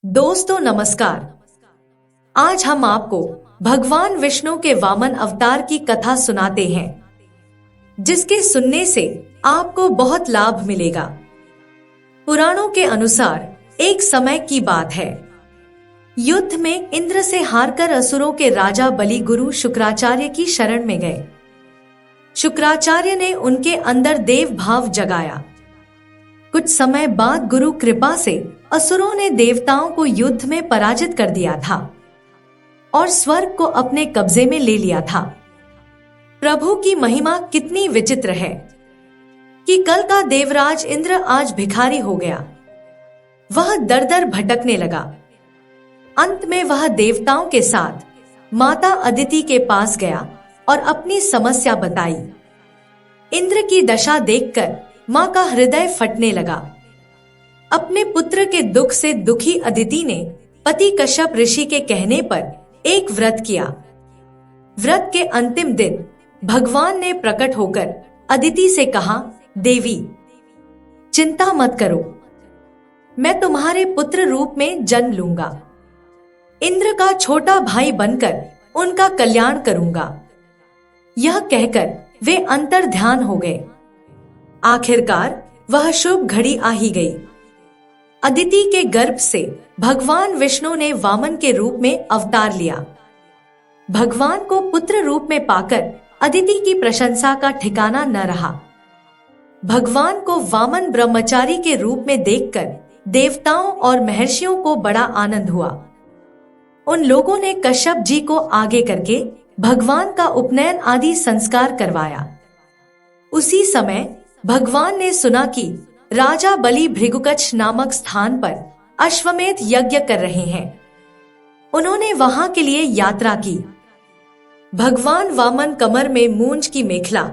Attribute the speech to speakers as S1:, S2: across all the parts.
S1: दोस्तों नमस्कार। आज हम आपको भगवान विष्णु के वामन अवतार की कथा सुनाते हैं, जिसके सुनने से आपको बहुत लाभ मिलेगा। पुराणों के अनुसार एक समय की बात है। युद्ध में इंद्र से हारकर असुरों के राजा बलि गुरु शुक्राचार्य की शरण में गए। शुक्राचार्य ने उनके अंदर देव भाव जगाया। कुछ समय बाद गुरु कृपा से असुरों ने देवताओं को युद्ध में पराजित कर दिया था और स्वर्ग को अपने कब्जे में ले लिया था। प्रभु की महिमा कितनी विचित्र है कि कल का देवराज इंद्र आज भिखारी हो गया। वह दर दर भटकने लगा। अंत में वह देवताओं के साथ माता अदिति के पास गया और अपनी समस्या बताई। इंद्र की दशा देखकर मां का हृदय फटने लगा। अपने पुत्र के दुख से दुखी अदिति ने पति कश्यप ऋषि के कहने पर एक व्रत किया। व्रत के अंतिम दिन भगवान ने प्रकट होकर अदिति से कहा, देवी चिंता मत करो, मैं तुम्हारे पुत्र रूप में जन्म लूंगा। इंद्र का छोटा भाई बनकर उनका कल्याण करूंगा। यह कहकर वे अंतर ध्यान हो गए। आखिरकार वह शुभ घड़ी आ ही गई। अदिति के गर्भ से भगवान विष्णु ने वामन के रूप में अवतार लिया। भगवान को पुत्र रूप में पाकर अदिति की प्रशंसा का ठिकाना न रहा। भगवान को वामन ब्रह्मचारी के रूप में देखकर देवताओं और महर्षियों को बड़ा आनंद हुआ। उन लोगों ने कश्यप जी को आगे करके भगवान का उपनयन आदि संस्कार करवाया। उसी समय भगवान ने सुना कि राजा बलि भृगुकच्छ नामक स्थान पर अश्वमेध यज्ञ कर रहे हैं। उन्होंने वहां के लिए यात्रा की। भगवान वामन कमर में मूंज की मेखला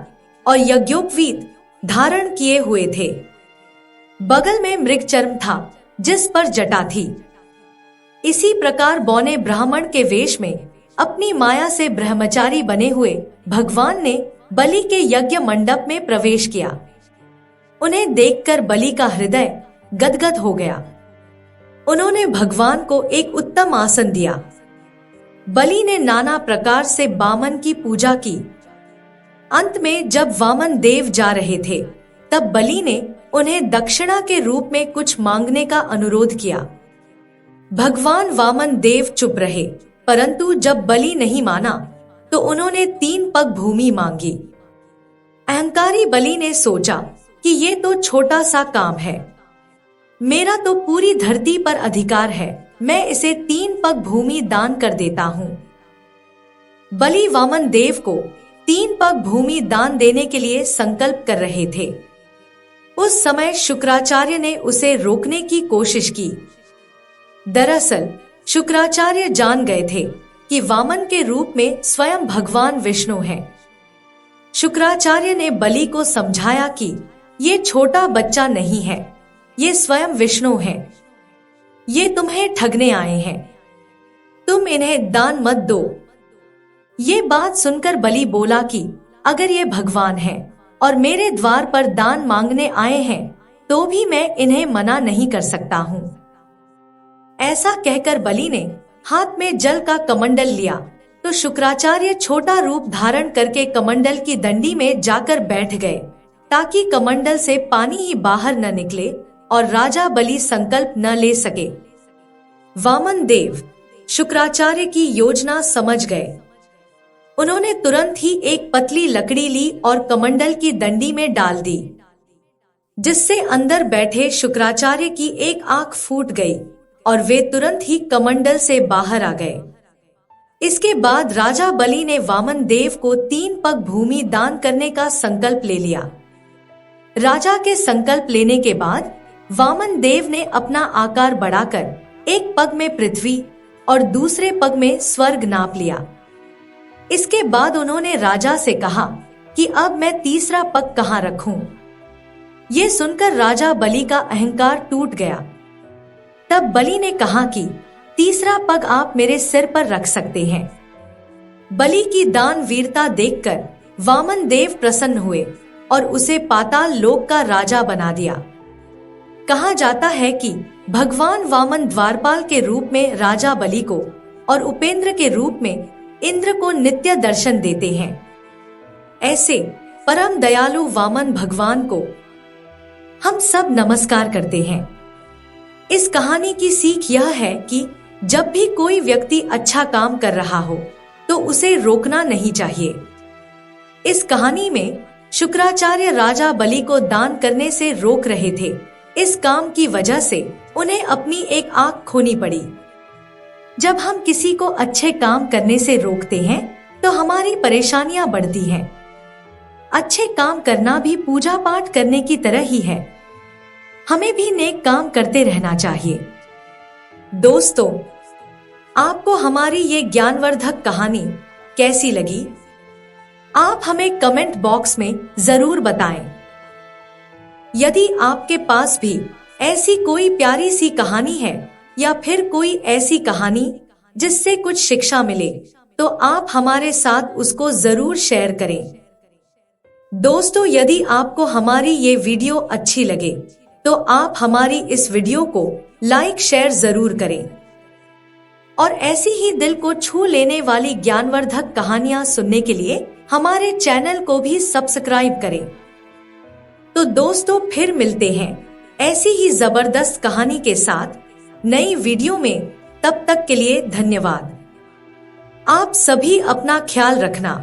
S1: और यज्ञोपवीत धारण किए हुए थे। बगल में मृगचर्म था जिस पर जटा थी। इसी प्रकार बौने ब्राह्मण के वेश में अपनी माया से ब्रह्मचारी बने हुए भगवान ने बलि के यज्ञ मंडप में प्रवेश किया। उन्हें देखकर बलि का हृदय गदगद हो गया। उन्होंने भगवान को एक उत्तम आसन दिया। बलि ने नाना प्रकार से वामन की पूजा की। अंत में जब वामन देव जा रहे थे, तब बलि ने उन्हें दक्षिणा के रूप में कुछ मांगने का अनुरोध किया। भगवान वामन देव चुप रहे, परंतु जब बलि नहीं माना तो उन्होंने 3 पग भूमि मांगी। अहंकारी बलि ने सोचा कि ये तो छोटा सा काम है, मेरा तो पूरी धरती पर अधिकार है, मैं इसे 3 पग भूमि दान कर देता हूँ। बलि वामन देव को 3 पग भूमि दान देने के लिए संकल्प कर रहे थे। उस समय शुक्राचार्य ने उसे रोकने की कोशिश की। दरअसल शुक्राचार्य जान गए थे कि वामन के रूप में स्वयं भगवान विष्णु हैं। शुक्राचार्य ने बलि को समझाया कि ये छोटा बच्चा नहीं है, ये स्वयं विष्णु हैं। ये तुम्हें ठगने आए हैं, तुम इन्हें दान मत दो। ये बात सुनकर बलि बोला कि अगर ये भगवान हैं और मेरे द्वार पर दान मांगने आए हैं तो भी मैं इन्हें मना नहीं कर सकता हूँ। ऐसा कहकर बलि ने हाथ में जल का कमंडल लिया तो शुक्राचार्य छोटा रूप धारण करके कमंडल की दंडी में जाकर बैठ गए, ताकि कमंडल से पानी ही बाहर न निकले और राजा बलि संकल्प न ले सके। वामन देव शुक्राचार्य की योजना समझ गए। उन्होंने तुरंत ही एक पतली लकड़ी ली और कमंडल की दंडी में डाल दी, जिससे अंदर बैठे शुक्राचार्य की एक आंख फूट गई और वे तुरंत ही कमंडल से बाहर आ गए। इसके बाद राजा बलि ने वामन देव को 3 पग भूमि दान करने का संकल्प ले लिया। राजा के संकल्प लेने के बाद वामन देव ने अपना आकार बढ़ाकर एक पग में पृथ्वी और दूसरे पग में स्वर्ग नाप लिया। इसके बाद उन्होंने राजा से कहा कि अब मैं तीसरा पग कहाँ रखूं? ये सुनकर राजा बलि का अहंकार टूट गया। तब बलि ने कहा कि तीसरा पग आप मेरे सिर पर रख सकते हैं। बलि की दान वीरता देखकर वामन देव प्रसन्न हुए और उसे पाताल लोक का राजा बना दिया। कहा जाता है कि भगवान वामन द्वारपाल के रूप में राजा बलि को और उपेंद्र के रूप में इंद्र को नित्य दर्शन देते हैं। ऐसे परम दयालु वामन भगवान को हम सब नमस्कार करते हैं। इस कहानी की सीख यह है कि जब भी कोई व्यक्ति अच्छा काम कर रहा हो तो उसे रोकना नहीं चाहिए। इस कहानी में शुक्राचार्य राजा बलि को दान करने से रोक रहे थे। इस काम की वजह से उन्हें अपनी एक आंख खोनी पड़ी। जब हम किसी को अच्छे काम करने से रोकते हैं तो हमारी परेशानियां बढ़ती हैं। अच्छे काम करना भी पूजा पाठ करने की तरह ही है। हमें भी नेक काम करते रहना चाहिए। दोस्तों, आपको हमारी ये ज्ञानवर्धक कहानी कैसी लगी? आप हमें कमेंट बॉक्स में जरूर बताएं। यदि आपके पास भी ऐसी कोई प्यारी सी कहानी है या फिर कोई ऐसी कहानी जिससे कुछ शिक्षा मिले, तो आप हमारे साथ उसको जरूर शेयर करें। दोस्तों, यदि आपको हमारी ये वीडियो अच्छी लगे तो आप हमारी इस वीडियो को लाइक शेयर जरूर करें और ऐसी ही दिल को छू लेने वाली ज्ञानवर्धक कहानियां सुनने के लिए हमारे चैनल को भी सब्सक्राइब करें। तो दोस्तों, फिर मिलते हैं ऐसी ही जबरदस्त कहानी के साथ नई वीडियो में। तब तक के लिए धन्यवाद। आप सभी अपना ख्याल रखना।